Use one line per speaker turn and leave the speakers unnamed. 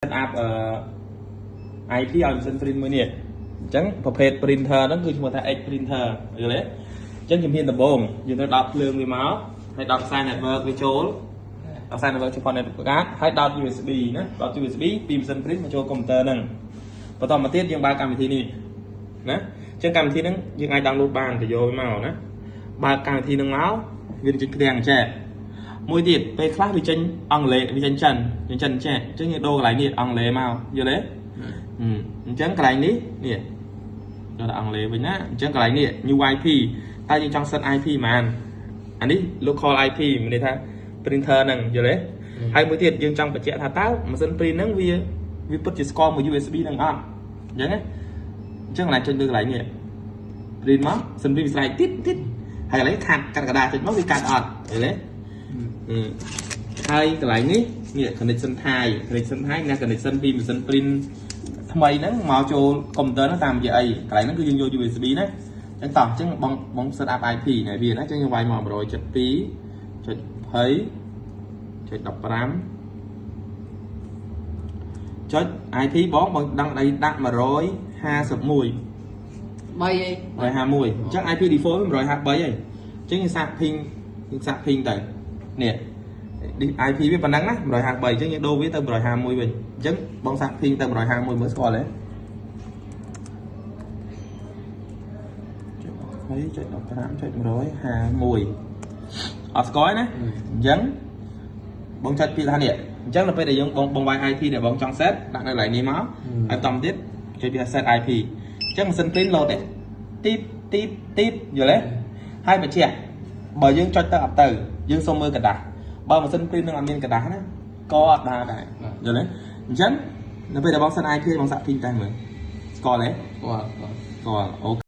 set up IP ឲ្យម៉ាស៊ីន print មួយនេះអញ្ចឹងប្រភេទ printer ហ្នឹងគឺឈ្មោះថា X printer យល់ទេអញ្ចឹងជំហានដំបូងយើងត្រូវដោតភ្លើងវាមកហើយដោតខ្សែ network វាចូលដោតខ្សែ network ចូល network card ហើយដោត USB ណាដោត USB ពីម៉ាស៊ីន print មកចូល computer ហ្នឹងបន្តមកទៀតយើងបើកកម្មវិធីនេះណាអញ្ចឹងកម្មវិធីហ្នឹងយើងអាច download បានទៅយកវាមកណាបើកកម្មវិធីហ្នឹងមកវាចេញឃ្លាំងចែកមួយទៀតពេលខ្លះវាចេញអង់គ្លេសវាចេញចិនចែកអញ្ចឹងយើងដូរកន្លែងនេះអង់គ្លេសមកយល់ទេអញ្ចឹងកន្លែងនេះនេះដល់អង់គ្លេសវិញណាអញ្ចឹងកន្លែងនេះ new IP តែយើងចង់ set IP ហ្មងអានេះ local IP មានន័យថា printer ហ្នឹងយល់ទេហើយមួយទៀតយើងចង់បញ្ជាក់ថាតើម៉ាស៊ីន print ហ្នឹងវាពិតជាស្គាល់មួយ USB ហ្នឹងអត់អញ្ចឹងណាអញ្ចឹងកន្លែងចុចលើកន្លែងនេះ print មកសិនវាស្លាយតិចហើយកន្លែងកាត់กระดาษចុចមកវាកាត់អត់យល់ទេហើយកន្លែងនេះ connection ថៃណា connection ពីម៉ាស៊ីន print ថ្មីហ្នឹងមកចូល computer ហ្នឹងតាមរយៈអីកន្លែងហ្នឹងគឺយើងយក USB ណាអញ្ចឹងតោះអញ្ចឹងបង set up IP នៃវាណាអញ្ចឹងយើងវាយមក 172.20.15 ចុច IP បងដឹងដៃដាក់151 3អី151អញ្ចឹង IP default 153អីអញ្ចឹងយើងសាក ping ទៅនេះ IP វាប៉ុណ្ណឹងណា153អញ្ចឹងយើងដូរវាទៅ151វិញអញ្ចឹងបងសាក ping ទៅ151មើលស្គាល់ទេចុច 15.151 អត់ស្គាល់ណាអញ្ចឹងបងចុចពីថានេះអញ្ចឹងដល់ពេលដែលយើងបងវាយ IP ដែលបងចង់ set ដាក់នៅកន្លែងនេះមកហើយបន្តទៀតចុចពី set IP អញ្ចឹងម៉ាស៊ីន print load ទេទីបយល់ទេហើយបញ្ជាក់បើយើងចុចទៅអត់ទៅយើងសុំមើលกระดาษបើម៉ាស៊ីន print នឹងអត់មានកระดาษណាក៏អត់ដែរយល់ទេអញ្ចឹងនៅពេលដែលបង set IP បងសាក់ ping តែមើលស្គាល់ទេស្គាល់អូ